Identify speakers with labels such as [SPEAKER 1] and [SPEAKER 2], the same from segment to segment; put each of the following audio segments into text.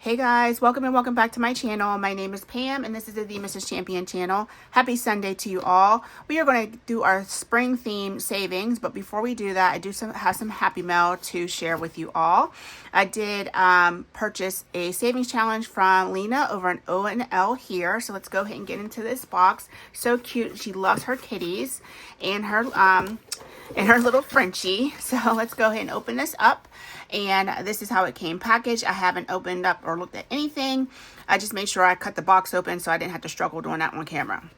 [SPEAKER 1] Hey guys, welcome and welcome back to my channel. My name is Pam and this is the Mrs. Champion channel. Happy Sunday to you all. We are going to do our spring theme savings, but before we do that, I do have some happy mail to share with you all. I did purchase a savings challenge from Lena over an O&L here. So let's go ahead and get into this box. So cute. She loves her kitties and her little Frenchie. So let's go ahead and open this up. And this is how it came packaged. I haven't opened up or looked at anything. I just made sure I cut the box open so I didn't have to struggle doing that on camera.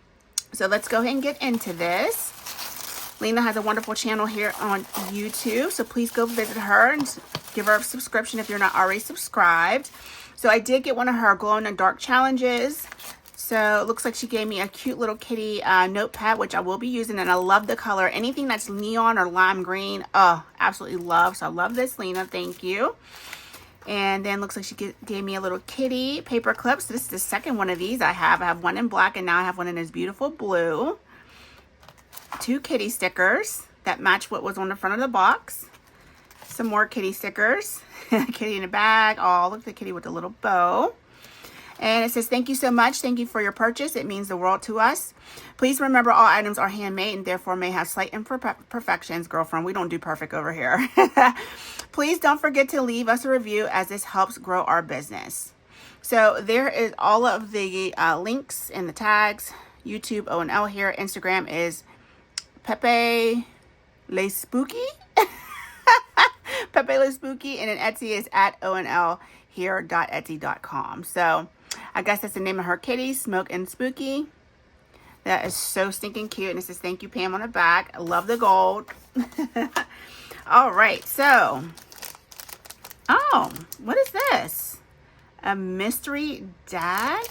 [SPEAKER 1] So let's go ahead and get into this. Lena has a wonderful channel here on YouTube. So please go visit her and give her a subscription if you're not already subscribed. So I did get one of her glow in the dark challenges. So it looks like she gave me a cute little kitty notepad, which I will be using. And I love the color. Anything that's neon or lime green, oh, absolutely love. So I love this, Lena. Thank you. And then looks like she gave me a little kitty paper clip. So this is the second one of these I have. I have one in black and now I have one in this beautiful blue. 2 kitty stickers that match what was on the front of the box. Some more kitty stickers. Kitty in a bag. Oh, look at the kitty with the little bow. And it says, thank you so much. Thank you for your purchase. It means the world to us. Please remember all items are handmade and therefore may have slight imperfections. Girlfriend, we don't do perfect over here. Please don't forget to leave us a review as this helps grow our business. So there is all of the links and the tags. YouTube, O&L here. Instagram is Pepe Le Spooky. Pepe Le Spooky. And then Etsy is at ONL here.etsy.com. So I guess that's the name of her kitty, Smoke and Spooky. That is so stinking cute. And it says, thank you, Pam, on the back. I love the gold. All right. So, oh, what is this? A mystery dag?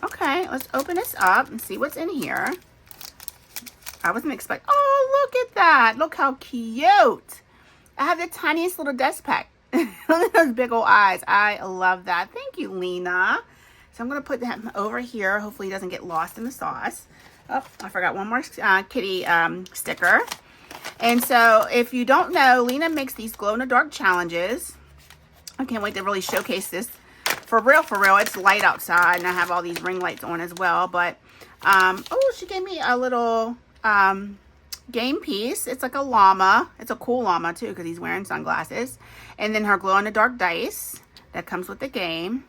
[SPEAKER 1] Okay, let's open this up and see what's in here. I wasn't expecting. Oh, look at that. Look how cute. I have the tiniest little desk pack. Look at those big old eyes. I love that. Thank you, Lena. So I'm going to put that over here. Hopefully it doesn't get lost in the sauce. Oh, I forgot one more kitty sticker. And so if you don't know, Lena makes these glow-in-the-dark challenges. I can't wait to really showcase this. For real, it's light outside. And I have all these ring lights on as well. But, oh, she gave me a little game piece. It's like a llama. It's a cool llama too because he's wearing sunglasses. And then her glow-in-the-dark dice that comes with the game.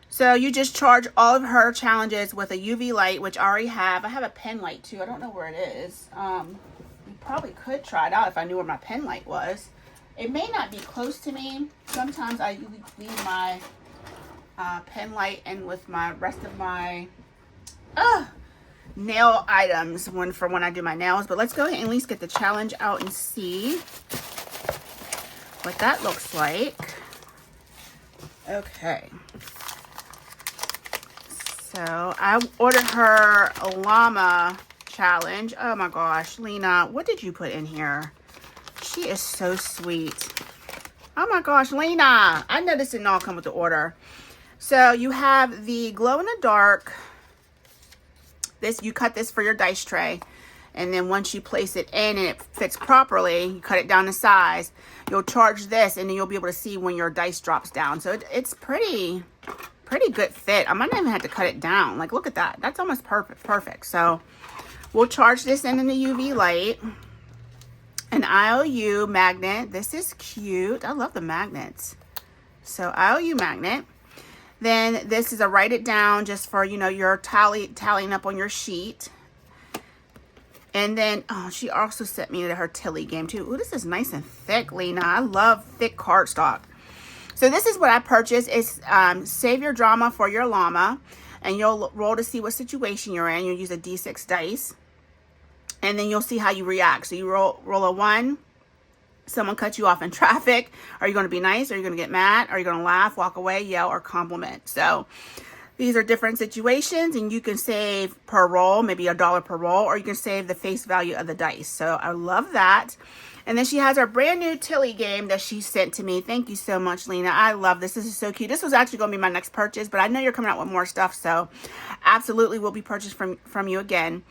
[SPEAKER 1] So you just charge all of her challenges with a UV light, which I already have. I have a pen light too. I don't know where it is. You probably could try it out if I knew where my pen light was. It may not be close to me. Sometimes I leave my pen light in with my rest of my nail items for when I do my nails. But let's go ahead and at least get the challenge out and see what that looks like. Okay. So I ordered her a llama challenge. Oh my gosh, Lena, what did you put in here? She is so sweet. Oh my gosh, Lena. I know this didn't all come with the order. So you have the glow in the dark. You cut this for your dice tray. And then once you place it in and it fits properly, you cut it down to size, you'll charge this and then you'll be able to see when your dice drops down. So it's pretty good fit. I might not even have to cut it down. Like, look at that. That's almost perfect. So we'll charge this in the UV light. An IOU magnet. This is cute. I love the magnets. So IOU magnet. Then this is a write it down just for, your tallying up on your sheet. And then, oh, she also sent me her Tilly game too. Ooh, this is nice and thick, Lena. I love thick cardstock. So this is what I purchased. It's save your drama for your llama. And you'll roll to see what situation you're in. You'll use a D6 dice. And then you'll see how you react. So you roll a 1. Someone cuts you off in traffic. Are you going to be nice? Are you going to get mad? Are you going to laugh, walk away, yell, or compliment? So these are different situations, and you can save per roll, maybe $1 per roll, or you can save the face value of the dice. So I love that. And then she has our brand new Tilly game that she sent to me. Thank you so much, Lena. I love this. This is so cute. This was actually going to be my next purchase, but I know you're coming out with more stuff, so absolutely will be purchased from you again.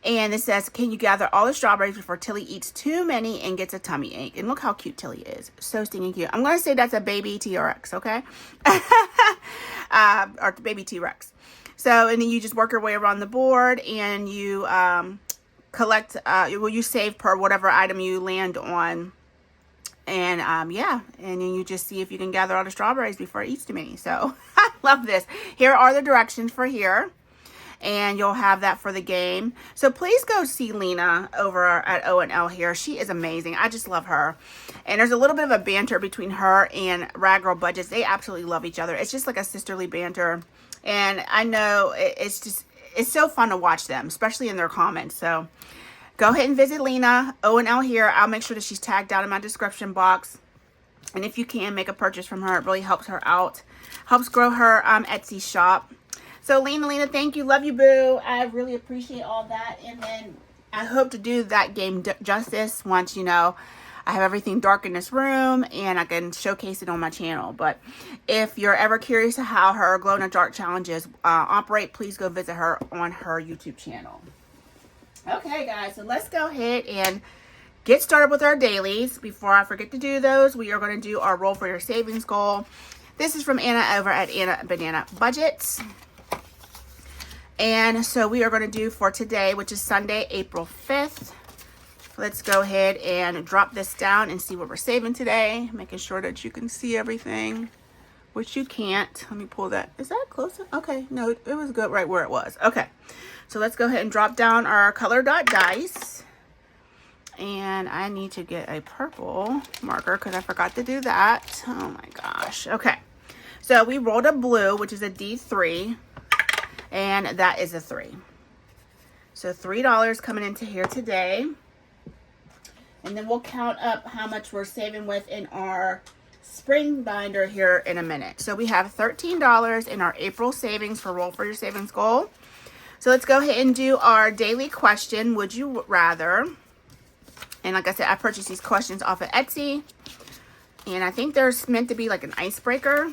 [SPEAKER 1] And it says, can you gather all the strawberries before Tilly eats too many and gets a tummy ache? And look how cute Tilly is. So stinking cute. I'm going to say that's a baby T-Rex, okay? Or baby T-Rex. So, and then you just work your way around the board and you collect, you save per whatever item you land on. And yeah, and then you just see if you can gather all the strawberries before it eats too many. So, I love this. Here are the directions for here. And you'll have that for the game. So please go see Lena over at O&L here. She is amazing. I just love her. And there's a little bit of a banter between her and Raggirl Budgets. They absolutely love each other. It's just like a sisterly banter. And I know it's so fun to watch them, especially in their comments. So go ahead and visit Lena, O&L here. I'll make sure that she's tagged down in my description box. And if you can, make a purchase from her. It really helps her out. Helps grow her Etsy shop. So, Lena, thank you. Love you, boo. I really appreciate all that. And then I hope to do that game justice once, I have everything dark in this room and I can showcase it on my channel. But if you're ever curious how her glow in the dark challenges operate, please go visit her on her YouTube channel. Okay, guys. So, let's go ahead and get started with our dailies. Before I forget to do those, we are going to do our roll for your savings goal. This is from Anna over at Anna Banana Budgets. And so we are going to do for today, which is Sunday, April 5th. Let's go ahead and drop this down and see what we're saving today. Making sure that you can see everything, which you can't. Let me pull that. Is that closer? Okay. No, it was good right where it was. Okay. So let's go ahead and drop down our color dot dice. And I need to get a purple marker because I forgot to do that. Oh my gosh. Okay. So we rolled a blue, which is a D3. And that is a 3. So $3 coming into here today. And then we'll count up how much we're saving with in our spring binder here in a minute. So we have $13 in our April savings for Roll for Your Savings Goal. So let's go ahead and do our daily question. Would you rather? And like I said, I purchased these questions off of Etsy. And I think they're meant to be like an icebreaker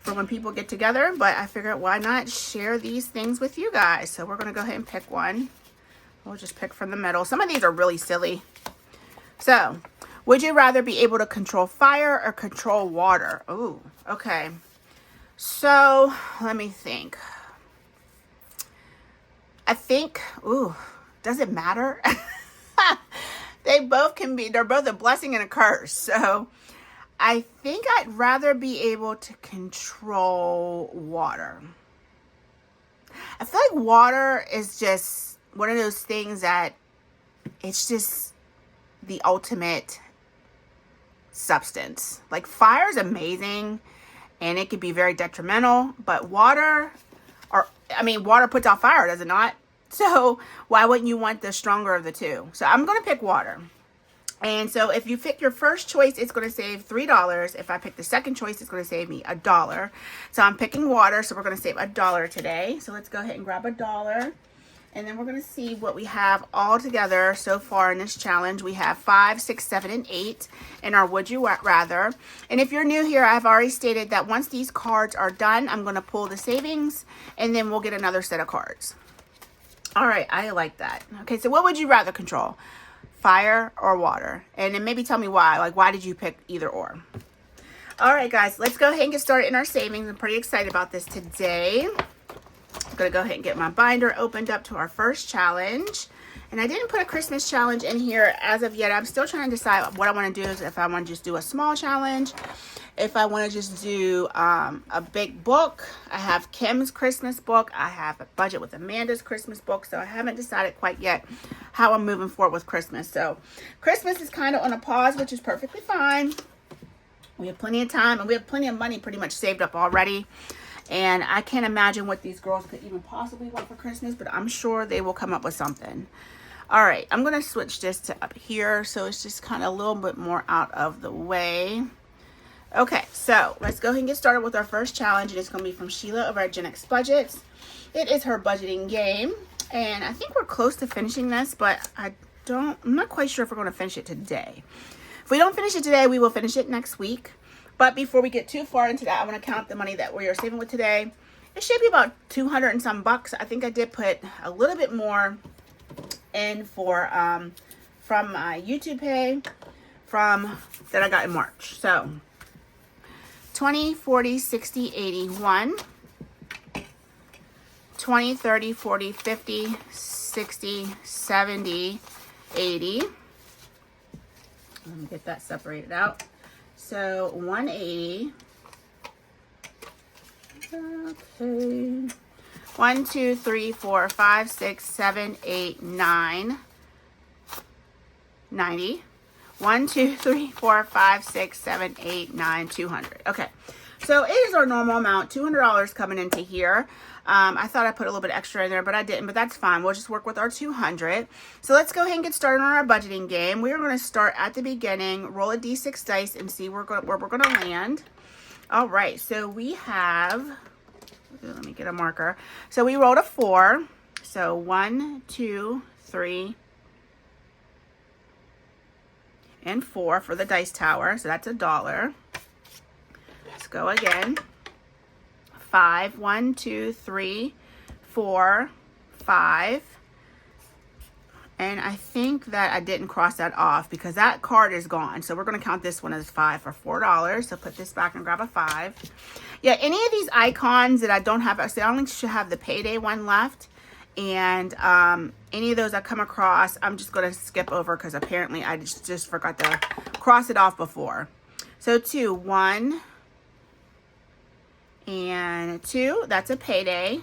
[SPEAKER 1] for when people get together, but I figured why not share these things with you guys. So we're going to go ahead and pick one. We'll just pick from the middle. Some of these are really silly. So, would you rather be able to control fire or control water? Ooh, okay. So, let me think. I think, does it matter? They're both a blessing and a curse. So, I think I'd rather be able to control water. I feel like water is just one of those things that it's just the ultimate substance. Like fire is amazing and it can be very detrimental, but water puts out fire, does it not? So why wouldn't you want the stronger of the two? So I'm going to pick water. And so if you pick your first choice, it's going to save $3. If I pick the second choice, it's going to save me $1. So I'm picking water, so we're going to save $1 today. So let's go ahead and grab $1. And then we're going to see what we have all together so far in this challenge. We have 5, 6, 7, and 8 in our Would You Rather. And if you're new here, I've already stated that once these cards are done, I'm going to pull the savings, and then we'll get another set of cards. All right, I like that. Okay, so what would you rather control? Fire or water? And then maybe tell me why. Like, why did you pick either or? All right, guys, let's go ahead and get started in our savings. I'm pretty excited about this today. I'm going to go ahead and get my binder opened up to our first challenge. And I didn't put a Christmas challenge in here as of yet. I'm still trying to decide what I want to do. Is if I want to just do a small challenge. If I want to just do a big book. I have Kim's Christmas book. I have a budget with Amanda's Christmas book. So I haven't decided quite yet how I'm moving forward with Christmas. So Christmas is kind of on a pause, which is perfectly fine. We have plenty of time and we have plenty of money pretty much saved up already. And I can't imagine what these girls could even possibly want for Christmas, but I'm sure they will come up with something. All right, I'm going to switch this to up here so it's just kind of a little bit more out of the way. Okay, so let's go ahead and get started with our first challenge. And it's going to be from Sheila over at Gen X Budgets. It is her budgeting game. And I think we're close to finishing this, but I'm not quite sure if we're going to finish it today. If we don't finish it today, we will finish it next week. But before we get too far into that, I want to count the money that we are saving with today. It should be about 200 and some bucks. I think I did put a little bit more in for from my YouTube pay that I got in March. So 20, 40, 60, 80, 1, 20, 30, 40, 50, 60, 70, 80. Let me get that separated out. So 180. Okay. 1, 2, 3, 4, 5, 6, 7, 8, 9. 90. 1, 2, 3, 4, 5, 6, 7, 8, 9, 200. Okay. So it is our normal amount, $200 coming into here. I thought I put a little bit extra in there, but I didn't, but that's fine. We'll just work with our 200. So let's go ahead and get started on our budgeting game. We're going to start at the beginning, roll a D6 dice, and see where we're going to land. All right, so we have, let me get a marker. So we rolled a 4. So 1, 2, 3, and 4 for the dice tower. So that's $1. Let's go again. 5, 1, 2, 3, 4, 5. And I think that I didn't cross that off because that card is gone. So we're going to count this one as 5 for $4. So put this back and grab a 5. Yeah, any of these icons that I don't have, I only should have the payday one left. And any of those I come across, I'm just going to skip over because apparently I just forgot to cross it off before. So 2, 1, and 2. That's a payday.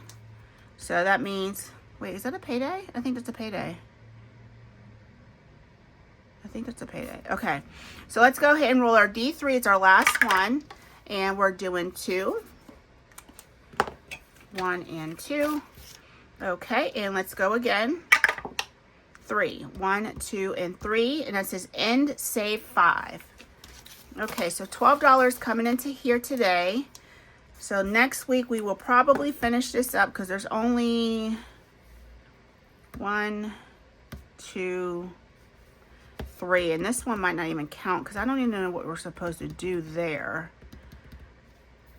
[SPEAKER 1] So that means, wait, is that a payday? I think that's a payday. I think that's a payday. Okay, so let's go ahead and roll our D3. It's our last one, and we're doing 2, 1, and 2. Okay, and let's go again. 3, 1, 2, and 3, and it says end save 5. Okay, so $12 coming into here today. So next week we will probably finish this up because there's only 1, 2, 3, and this one might not even count because I don't even know what we're supposed to do there.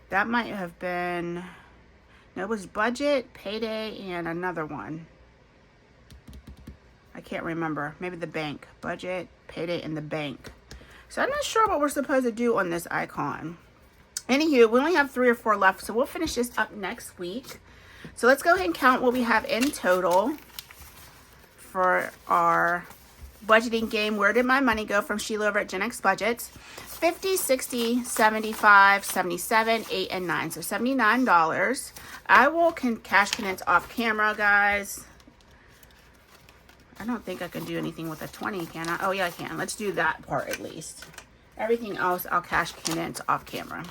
[SPEAKER 1] That might have been, no, it was budget, payday, and another one. I can't remember. Maybe the bank. Budget, payday, and the bank. So I'm not sure what we're supposed to do on this icon. Anywho, we only have 3 or 4 left, so we'll finish this up next week. So let's go ahead and count what we have in total for our budgeting game. Where did my money go? From Sheila over at Gen X Budgets. 50, 60, 75, 77, 8, and 9. So $79. I will cash condense off camera, guys. I don't think I can do anything with a 20, can I? Oh, yeah, I can. Let's do that part at least. Everything else, I'll cash condense off camera.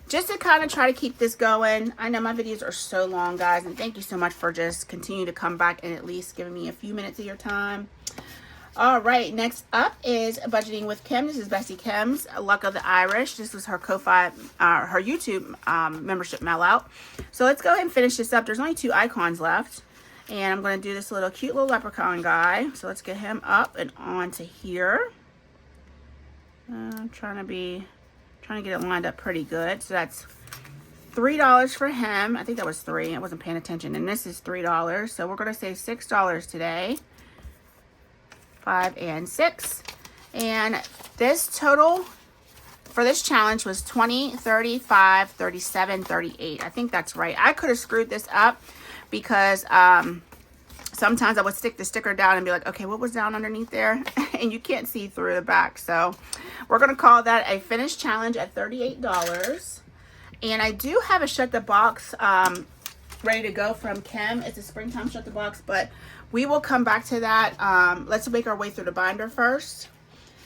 [SPEAKER 1] Just to kind of try to keep this going. I know my videos are so long, guys, and thank you so much for just continue to come back and at least giving me a few minutes of your time. All right, next up is Budgeting with Kim. This is Bessie Kim's Luck of the Irish. This was her Ko-Fi, her YouTube membership mail out. So let's go ahead and finish this up. There's only 2 icons left, and I'm going to do this little cute little leprechaun guy. So let's get him up and onto here. I'm trying to get it lined up pretty good. So that's $3 for him. I think that was 3. I wasn't paying attention. And this is $3. So we're going to save $6 today. 5 and 6. And this total for this challenge was 20, 35, 37, 38. I think that's right. I could have screwed this up because sometimes I would stick the sticker down and be like, okay, what was down underneath there? And you can't see through the back. So we're going to call that a finished challenge at $38. And I do have a Shut the Box ready to go from Kim. It's a springtime Shut the Box, but we will come back to that. Let's make our way through the binder first.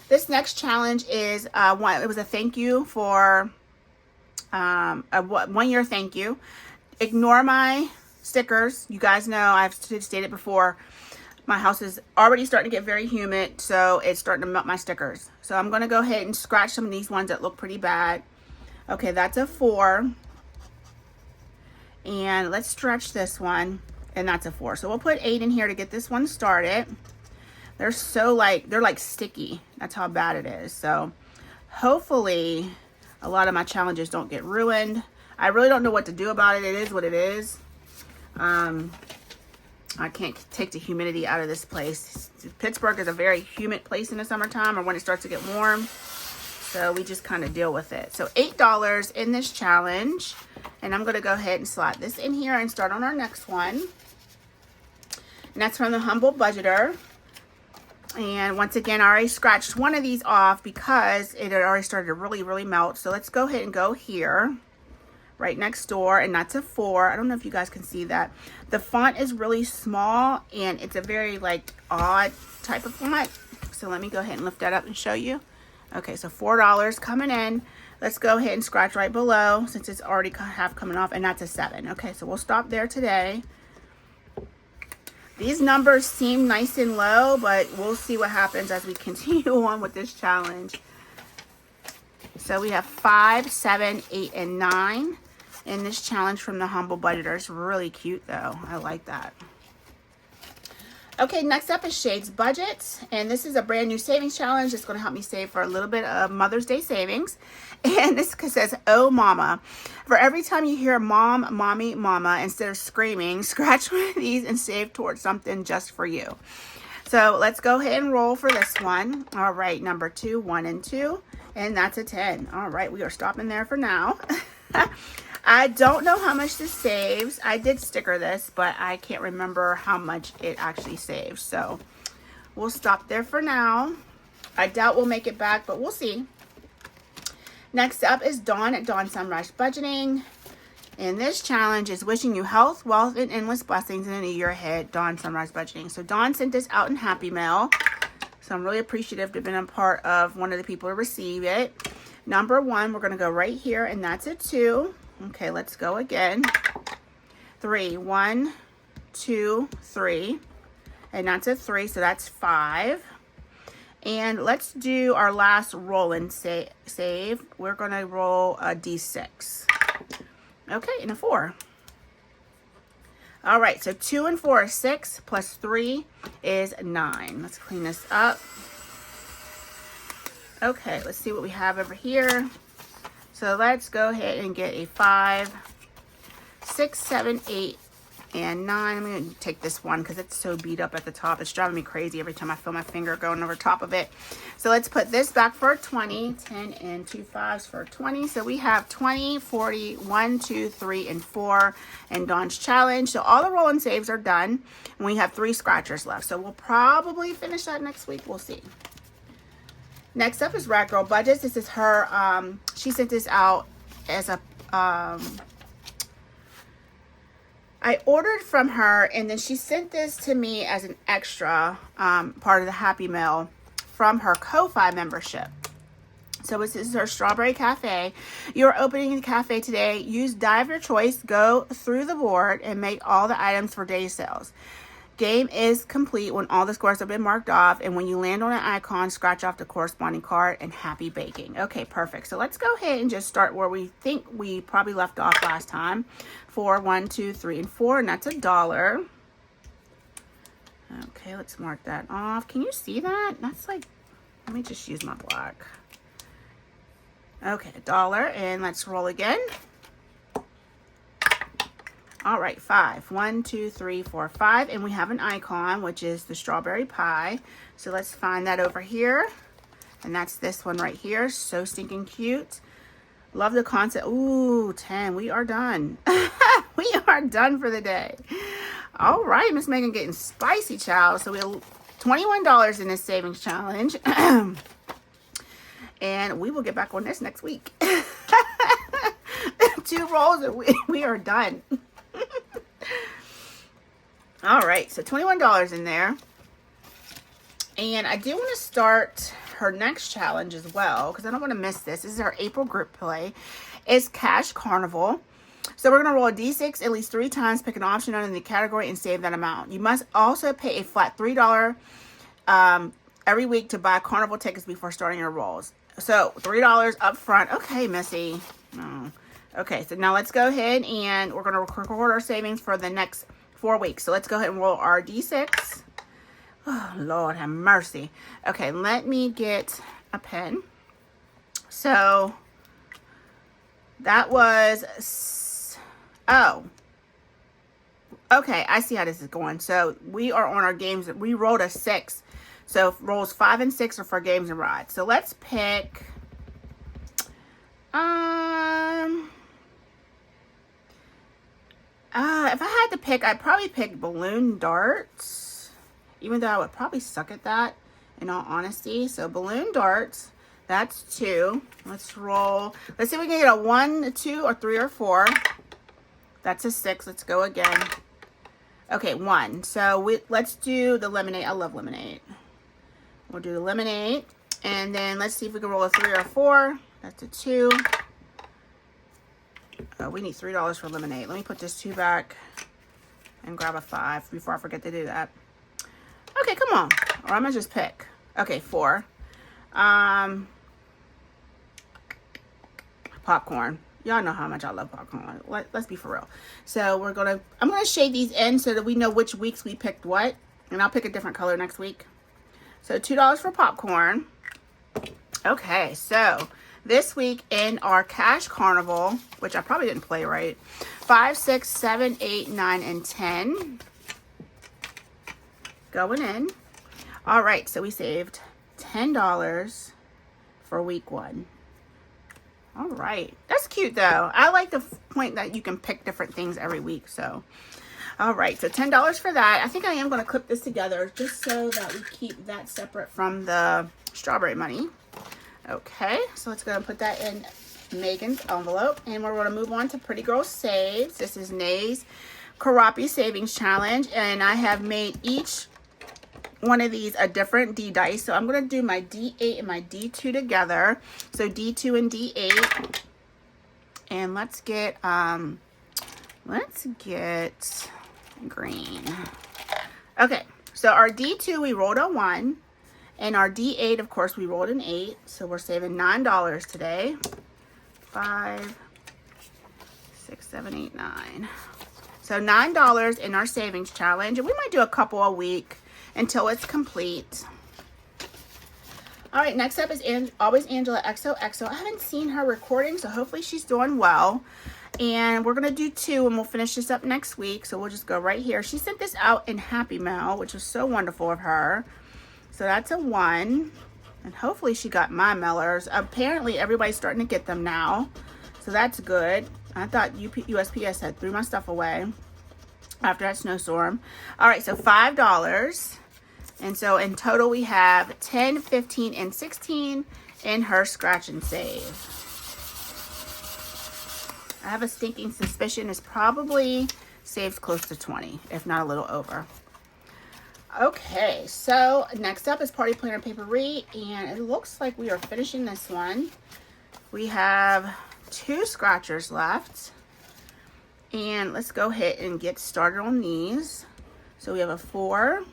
[SPEAKER 1] This next challenge is it was a thank you for a 1-year thank you. Ignore my stickers. You guys know I've stated before, my house is already starting to get very humid, so it's starting to melt my stickers. So I'm going to go ahead and scratch some of these ones that look pretty bad. Okay, that's a 4. And let's stretch this one, and that's a 4. So we'll put 8 in here to get this one started. They're like sticky. That's how bad it is. So hopefully a lot of my challenges don't get ruined. I really don't know what to do about it. It is what it is. I can't take the humidity out of this place. Pittsburgh is a very humid place in the summertime or when it starts to get warm. So we just kind of deal with it. So $8 in this challenge. And I'm going to go ahead and slot this in here and start on our next one. And that's from the Humble Budgeter. And once again, I already scratched one of these off because it had already started to really melt. So let's go ahead and go here. Right next door, and that's a 4. I don't know if you guys can see that. The font is really small, and it's a very like odd type of font. So let me go ahead and lift that up and show you. Okay, so $4 coming in. Let's go ahead and scratch right below since it's already half coming off, and that's a 7. Okay, so we'll stop there today. These numbers seem nice and low, but we'll see what happens as we continue on with this challenge. So we have 5, 7, 8, and 9 in this challenge from the Humble Budgeter. It's really cute though. I like that. Okay, next up is Shade's Budget. And this is a brand new savings challenge. It's going to help me save for a little bit of Mother's Day savings. And this says, oh mama. For every time you hear mom, mommy, mama, instead of screaming, scratch one of these and save towards something just for you. So let's go ahead and roll for this one. All right, number 2, 1 and 2. And that's a 10. All right, we are stopping there for now. I don't know how much this saves. I did sticker this, but I can't remember how much it actually saves. So we'll stop there for now. I doubt we'll make it back, but we'll see. Next up is Dawn at Dawn Sunrise Budgeting. And this challenge is wishing you health, wealth, and endless blessings in the year ahead. Dawn Sunrise Budgeting. So Dawn sent this out in Happy Mail. So I'm really appreciative to have been a part of one of the people to receive it. Number 1, we're going to go right here, and that's a 2. Okay, let's go again. 3, 1, 2, 3. And that's a 3, so that's 5. And let's do our last roll and save. We're going to roll a D6. Okay, and a 4. All right, so 2 and 4 is 6, plus 3 is 9. Let's clean this up. Okay, let's see what we have over here. So let's go ahead and get a 5, 6, 7, 8, and 9. I'm going to take this one because it's so beat up at the top. It's driving me crazy every time I feel my finger going over top of it. So let's put this back for a 20. 10 and 2 5s for 20. So we have 20, 40, 1, 2, 3, and 4 in Dawn's challenge. So all the roll and saves are done. And we have 3 scratchers left. So we'll probably finish that next week. We'll see. Next up is Rat Girl Budgets. This is her, she sent this out as a, I ordered from her, and then she sent this to me as an extra part of the Happy Mail from her Ko-Fi membership. So this is her Strawberry Cafe. You're opening the cafe today. Use die of your choice. Go through the board and make all the items for day sales. Game is complete when all the scores have been marked off, and when you land on an icon, scratch off the corresponding card, and happy baking. Okay, perfect. So let's go ahead and just start where we think we probably left off last time. 4, 1, 2, 3, and 4, and that's $1. Okay, let's mark that off. Can you see that? That's like, let me just use my black. Okay, $1, and let's roll again. All right, 5. 1, 2, 3, 4, 5. And we have an icon, which is the strawberry pie. So let's find that over here. And that's this one right here. So stinking cute. Love the concept. Ooh, 10. We are done. We are done for the day. All right, Miss Megan getting spicy, child. So we have $21 in this savings challenge. And we will get back on this next week. 2 rolls and we are done. All right, so $21 in there. And I do want to start her next challenge as well because I don't want to miss this. This is our April group play. It's Cash Carnival. So we're going to roll a D6 at least 3 times, pick an option under the category, and save that amount. You must also pay a flat $3 every week to buy carnival tickets before starting your rolls. So $3 up front. Okay, Missy. Oh. Okay, so now let's go ahead and we're going to record our savings for the next 4 weeks. So let's go ahead and roll our D6. Oh, Lord have mercy. Okay, let me get a pen. So That was, oh, okay, I see how this is going. So we are on our games. We rolled a 6. So rolls 5 and 6 are for games and rides. So let's pick, if I had to pick, I'd probably pick balloon darts, even though I would probably suck at that, in all honesty. So balloon darts, that's 2. Let's roll. Let's see if we can get a 1, 2, or 3, or 4. That's a 6. Let's go again. Okay, 1. So let's do the lemonade. I love lemonade. We'll do the lemonade. And then let's see if we can roll a 3 or a 4. That's a 2. We need $3 for lemonade. Let me put this 2 back and grab a 5 before I forget to do that. Okay, come on. Or I'm going to just pick. Okay, 4. Popcorn. Y'all know how much I love popcorn. Let's be for real. So I'm going to shade these in so that we know which weeks we picked what. And I'll pick a different color next week. So $2 for popcorn. Okay, so this week in our cash carnival, which I probably didn't play right, 5, 6, 7, 8, 9, and 10 going in. All right, so we saved $10 for week 1. All right, that's cute though. I like the point that you can pick different things every week. So, all right, so $10 for that. I think I am going to clip this together just so that we keep that separate from the strawberry money. Okay, so let's go and put that in Megan's envelope, and we're going to move on to Pretty Girl Saves. This is Nay's Karapi Savings Challenge, and I have made each one of these a different D dice. So I'm going to do my D8 and my D2 together. So D2 and D8, and let's get green. Okay, so our D2 we rolled a 1. And our D8, of course, we rolled an 8. So we're saving $9 today. 5, 6, 7, 8, 9. So $9 in our savings challenge. And we might do a couple a week until it's complete. All right, next up is always Angela XOXO. I haven't seen her recording, so hopefully she's doing well. And we're going to do 2, and we'll finish this up next week. So we'll just go right here. She sent this out in Happy Mail, which was so wonderful of her. So that's a 1, and hopefully she got my mailers. Apparently everybody's starting to get them now, so that's good. I thought USPS had threw my stuff away after that snowstorm. All right, so $5, and so in total we have 10, 15, and 16 in her scratch and save. I have a stinking suspicion it's probably saved close to 20, if not a little over. Okay, so next up is Party Planner Papery, and it looks like we are finishing this one. We have 2 scratchers left, and let's go ahead and get started on these. So we have a 4,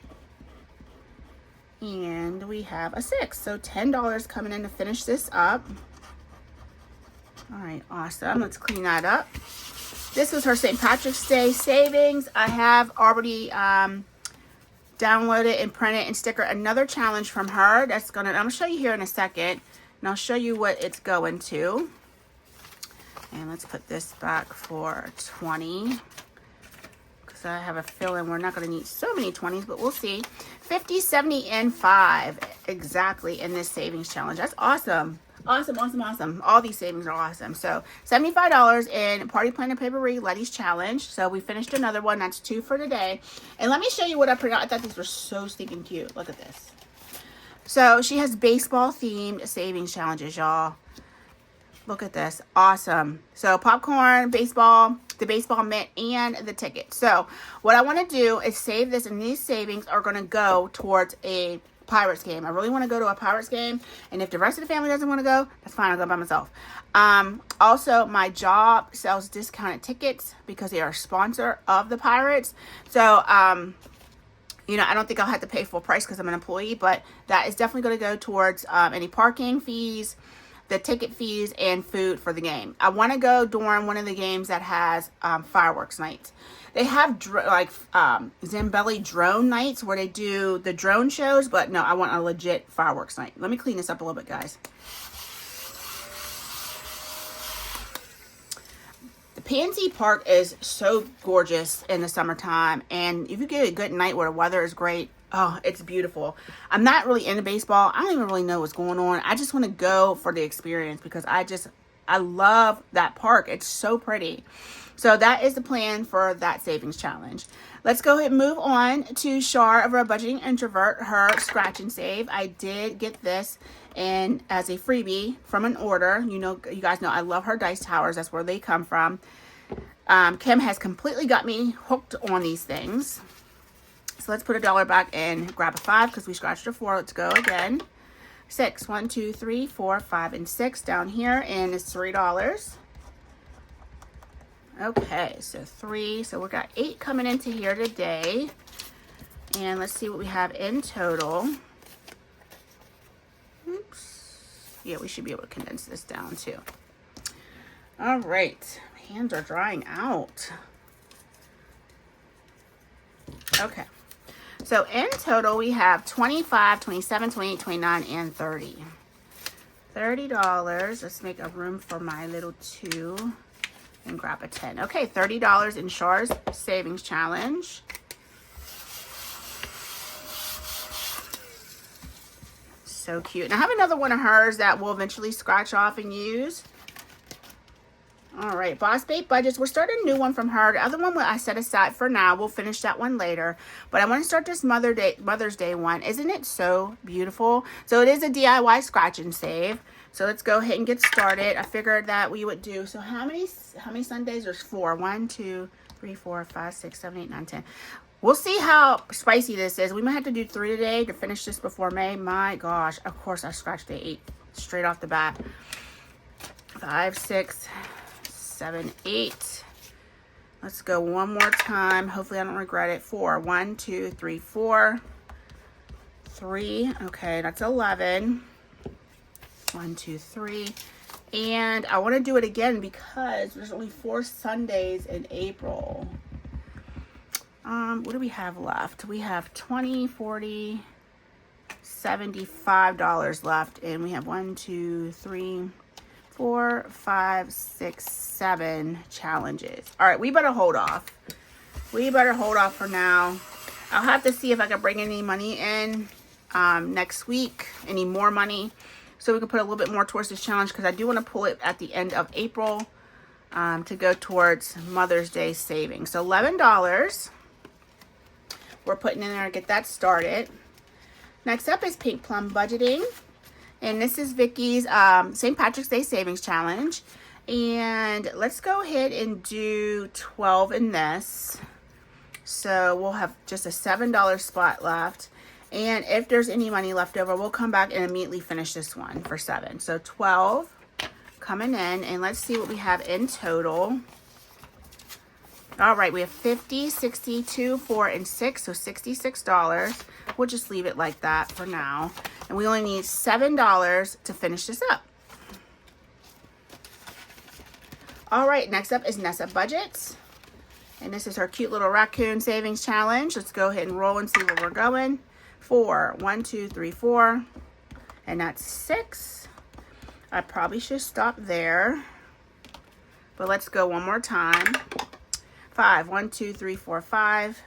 [SPEAKER 1] and we have a 6. So $10 coming in to finish this up. All right, awesome. Let's clean that up. This was her St. Patrick's Day savings. I have already download it and print it and sticker another challenge from her. I'm gonna show you here in a second, and I'll show you what it's going to. And let's put this back for 20, because I have a feeling we're not going to need so many 20s, but we'll see. 50, 70, and 5 exactly in this savings challenge. That's awesome. Awesome, awesome, awesome. All these savings are awesome. So $75 in Party Planner Papery Letty's challenge. So we finished another one. That's 2 for today. And let me show you what I printed out. I thought these were so stinking cute. Look at this. So she has baseball themed savings challenges, y'all. Look at this. Awesome. So popcorn, baseball, the baseball mitt, and the ticket. So what I want to do is save this, and these savings are going to go towards a Pirates game. I really want to go to a Pirates game, and if the rest of the family doesn't want to go, that's fine. I'll go by myself. Also, my job sells discounted tickets because they are a sponsor of the Pirates. So, you know, I don't think I'll have to pay full price because I'm an employee, but that is definitely going to go towards any parking fees, the ticket fees, and food for the game. I want to go during one of the games that has fireworks nights. They have Zambelli drone nights where they do the drone shows, but no, I want a legit fireworks night. Let me clean this up a little bit, guys. Pansy Park is so gorgeous in the summertime, and if you get a good night where the weather is great, oh, it's beautiful. I'm not really into baseball. I don't even really know what's going on. I just want to go for the experience because I love that park. It's so pretty. So that is the plan for that savings challenge. Let's go ahead and move on to Shar of our Budgeting Introvert, her scratch and save. I did get this and as a freebie from an order. You guys know I love her dice towers. That's where they come from. Kim has completely got me hooked on these things. So let's put $1 back and grab a 5 because we scratched a 4. Let's go again. 6, 1, 2, 3, 4, 5, and 6 down here, and it's $3. Okay, so 3. So we got 8 coming into here today. And let's see what we have in total. Oops. Yeah, we should be able to condense this down too. All right. Hands are drying out. Okay. So in total, we have 25, 27, 28, 29, and 30. $30. Let's make a room for my little 2 and grab a 10. Okay, $30 in Shar's Savings Challenge. So cute. And I have another one of hers that we'll eventually scratch off and use. All right, Boss Babe Budgets. We're starting a new one from her. The other one I set aside for now. We'll finish that one later. But I want to start this Mother's Day one. Isn't it so beautiful? So it is a DIY scratch and save. So let's go ahead and get started. I figured that we would do. So how many Sundays? There's 4. 1, 2, 3, 4, 5, 6, 7, 8, 9, 10. We'll see how spicy this is. We might have to do 3 today to finish this before May. My gosh. Of course, I scratched the 8 straight off the bat. 5, 6, 7, 8. Let's go one more time. Hopefully I don't regret it. 4. 1, 2, 3, 4. 3. Okay, that's 11. 1, 2, 3. And I want to do it again because there's only 4 Sundays in April. What do we have left? We have $20, $40, $75 left. And we have 1, 2, 3, 4, 5, 6, 7 challenges. All right, we better hold off. We better hold off for now. I'll have to see if I can bring any money in next week, any more money, so we can put a little bit more towards this challenge because I do want to pull it at the end of April to go towards Mother's Day savings. So $11 we're putting in there to get that started. Next up is Pink Plum Budgeting. And this is Vicky's St. Patrick's Day Savings Challenge. And let's go ahead and do 12 in this. So we'll have just a $7 spot left. And if there's any money left over, we'll come back and immediately finish this one for 7. So 12 coming in. And let's see what we have in total. All right, we have 50, 62, 4, and 6, so $66. We'll just leave it like that for now. And we only need $7 to finish this up. All right, next up is Nessa Budgets. And this is her cute little raccoon savings challenge. Let's go ahead and roll and see where we're going. 4, 1, 2, 3, 4. And that's 6. I probably should stop there. But let's go one more time. 5, 1, 2, 3, 4, 5.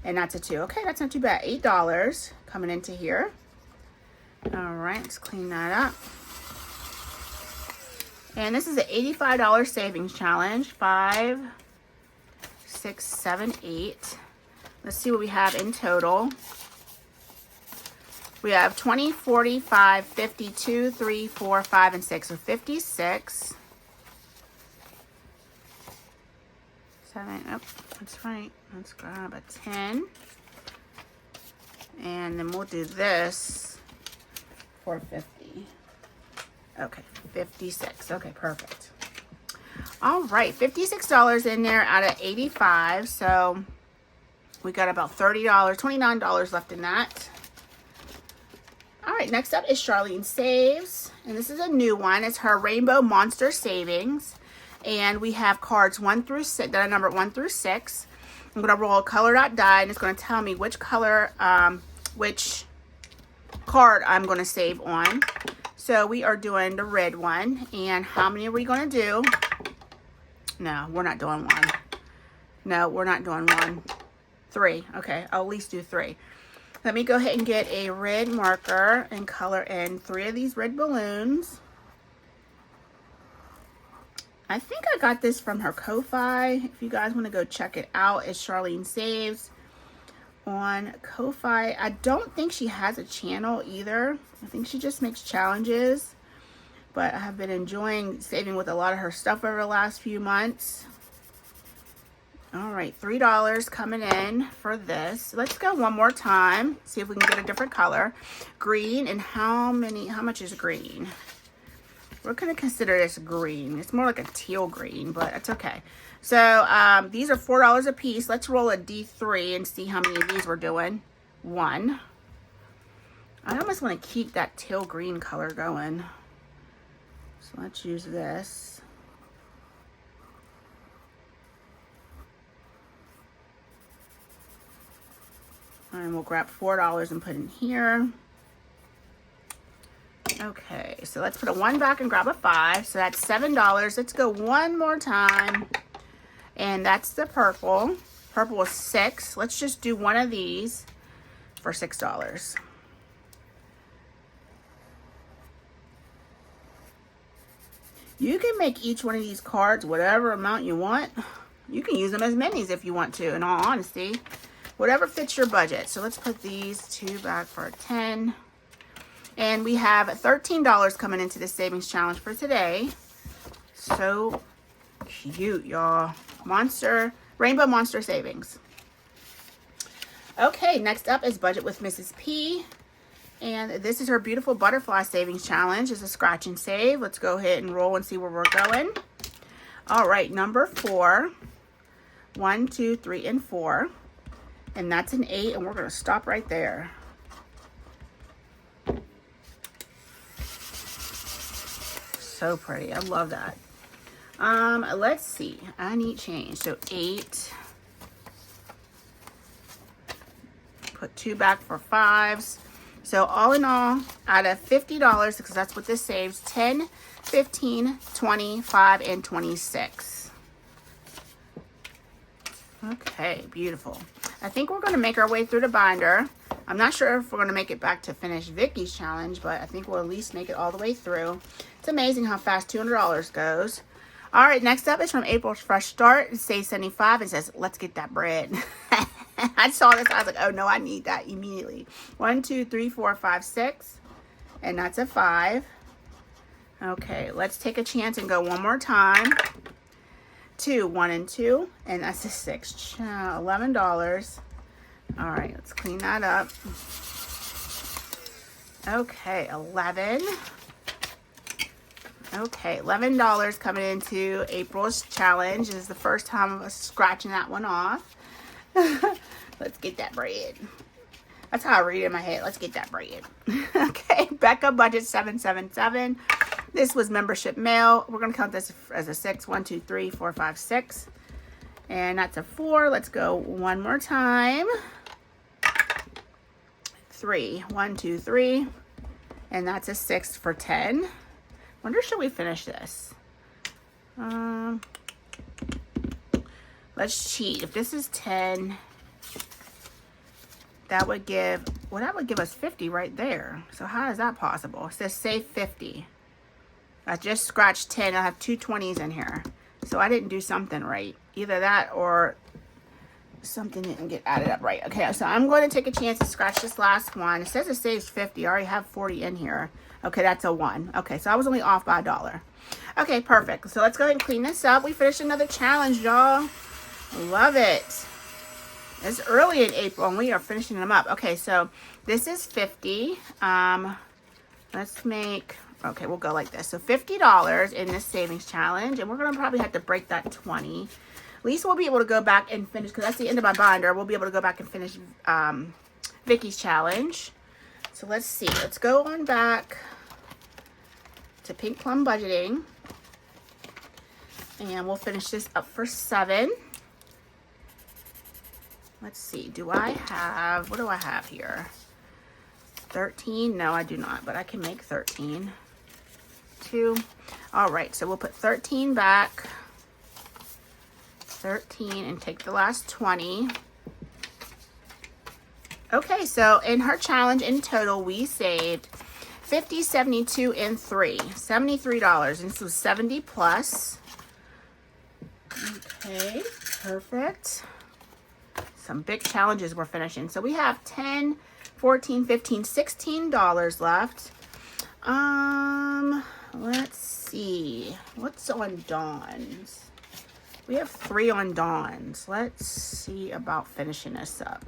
[SPEAKER 1] And that's a 2. Okay, that's not too bad. $8 coming into here. All right, let's clean that up. And this is an $85 savings challenge. 5, 6, 7, 8. Let's see what we have in total. We have 20, 45, 52, 3, 4, 5, and 6. So 56. 7. Oh, that's right. Let's grab a 10. And then we'll do this for 50. Okay, 56. Okay, perfect. All right, $56 in there out of 85. So we got about $30, $29 left in that. All right, next up is Charlene Saves. And this is a new one. It's her Rainbow Monster Savings. And we have cards 1 through 6, that are numbered 1 through 6. I'm going to roll a color dot die, and it's going to tell me which color, which card I'm going to save on. So we are doing the red one. And how many are we going to do? No, we're not doing 1. No, we're not doing 1. 3. Okay, I'll at least do 3. Let me go ahead and get a red marker and color in 3 of these red balloons. I think I got this from her Ko-Fi. If you guys want to go check it out, it's Charlene Saves on Ko-Fi. I don't think she has a channel either. I think she just makes challenges. But I have been enjoying saving with a lot of her stuff over the last few months. All right, $3 coming in for this. Let's go one more time. See if we can get a different color. Green, and how much is green? We're going to consider this green. It's more like a teal green, but it's okay. So these are $4 a piece. Let's roll a D3 and see how many of these we're doing. 1. I almost want to keep that teal green color going. So let's use this. And we'll grab $4 and put in here. Okay, so let's put a 1 back and grab a 5. So that's $7. Let's go one more time. And that's the purple. Purple is 6. Let's just do one of these for $6. You can make each one of these cards whatever amount you want. You can use them as minis if you want to, in all honesty. Whatever fits your budget. So let's put these 2 back for a 10. And we have $13 coming into the savings challenge for today. So cute, y'all. Rainbow Monster Savings. Okay, next up is Budget with Mrs. P. And this is her beautiful butterfly savings challenge. It's a scratch and save. Let's go ahead and roll and see where we're going. All right, number 4. 1, 2, 3, and 4. And that's an 8, and we're going to stop right there. So pretty. I love that. Let's see. I need change. So 8. Put 2 back for 5s. So all in all, out of $50, because that's what this saves, 10, 15, 25, and 26. Okay, beautiful. I think we're going to make our way through the binder. I'm not sure if we're going to make it back to finish Vicky's challenge, but I think we'll at least make it all the way through. It's amazing how fast $200 goes. All right, next up is from April's Fresh Start. It says 75 and says, let's get that bread. I saw this. I was like, oh, no, I need that immediately. 1, 2, 3, 4, 5, 6. And that's a 5. Okay, let's take a chance and go one more time. 2, 1, and 2. And that's a 6. $11. All right, let's clean that up. Okay, 11. Okay, $11 coming into April's challenge. This is the first time of us scratching that one off. Let's get that bread. That's how I read it in my head. Let's get that bread. Okay, Becca budget 777. This was membership mail. We're going to count this as a 6. 1, 2, 3, 4, 5, 6. And that's a 4. Let's go one more time. 3. 1, 2, 3. And that's a 6 for 10. Wonder, should we finish this? Let's cheat. If this is 10, that would give, well, that would give us 50 right there. So how is that possible? It says save 50. I just scratched 10. I have 2 20s in here. So I didn't do something right. Either that or something didn't get added up right. Okay, so I'm going to take a chance to scratch this last one. It says it saves 50. I already have 40 in here. Okay, that's a 1. Okay, so I was only off by $1. Okay, perfect. So let's go ahead and clean this up. We finished another challenge, y'all. Love it. It's early in April and we are finishing them up. Okay, so this is 50. Let's make, okay, we'll go like this. So $50 in this savings challenge, and we're going to probably have to break that 20. At least we'll be able to go back and finish, because that's the end of my binder. We'll be able to go back and finish Vicky's challenge. So let's see. Let's go on back to Pink Plum Budgeting. And we'll finish this up for 7. Let's see. Do I have, what do I have here? 13? No, I do not, but I can make 13. 2. All right, so we'll put 13 back. 13 and take the last 20. Okay, so in her challenge in total, we saved 50, 72, and 3. $73. And so 70 plus. Okay, perfect. Some big challenges we're finishing. So we have 10, 14, 15, $16 left. Let's see. What's on Dawn's? We have 3 on Dawn's. Let's see about finishing this up.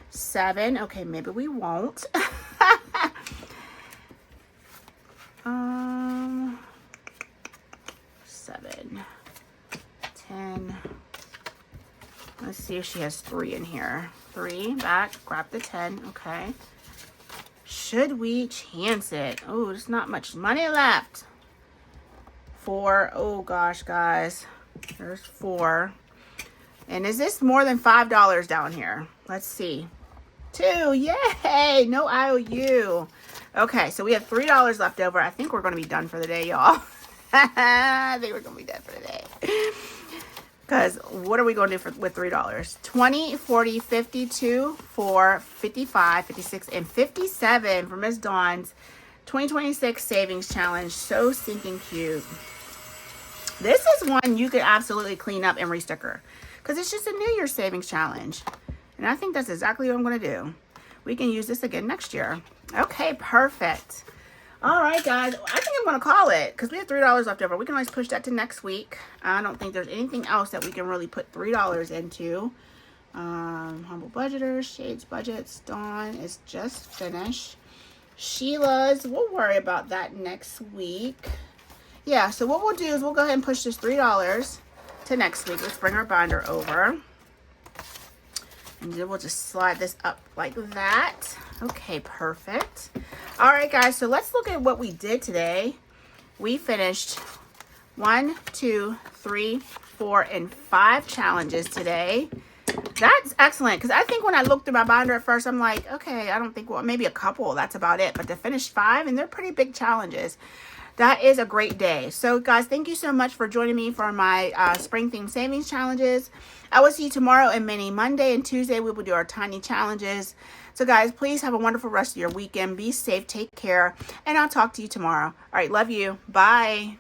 [SPEAKER 1] 7. Okay, maybe we won't. 7, 10. Let's see if she has 3 in here. 3, back, grab the 10. Okay. Should we chance it? Oh, there's not much money left. 4. Oh gosh, guys. There's 4. And is this more than $5 down here? Let's see. 2. Yay! No IOU. Okay, so we have $3 left over. I think we're going to be done for the day, y'all. I think we're going to be done for the day. Because what are we going to do with $3? 20, 40, 52, 4, 55, 56, and 57 for Miss Dawn's 2026 Savings Challenge. So stinking cute. This is one you could absolutely clean up and resticker. Because it's just a New Year's Savings Challenge. And I think that's exactly what I'm going to do. We can use this again next year. Okay, perfect. All right, guys. I think I'm going to call it because we have $3 left over. We can always push that to next week. I don't think there's anything else that we can really put $3 into. Humble Budgeters, Shades Budgets, Dawn is just finished. Sheila's, we'll worry about that next week. Yeah, so what we'll do is we'll go ahead and push this $3 to next week. Let's bring our binder over. And then we'll just slide this up like that. Okay, perfect. All right, guys, so let's look at what we did today. We finished 1, 2, 3, 4, and 5 challenges today. That's excellent, because I think when I looked through my binder at first, I'm like, okay, I don't think, well, maybe a couple, that's about it. But to finish 5, and they're pretty big challenges. That is a great day. So, guys, thank you so much for joining me for my spring theme savings challenges. I will see you tomorrow and many Monday and Tuesday. We will do our tiny challenges. So, guys, please have a wonderful rest of your weekend. Be safe. Take care. And I'll talk to you tomorrow. All right. Love you. Bye.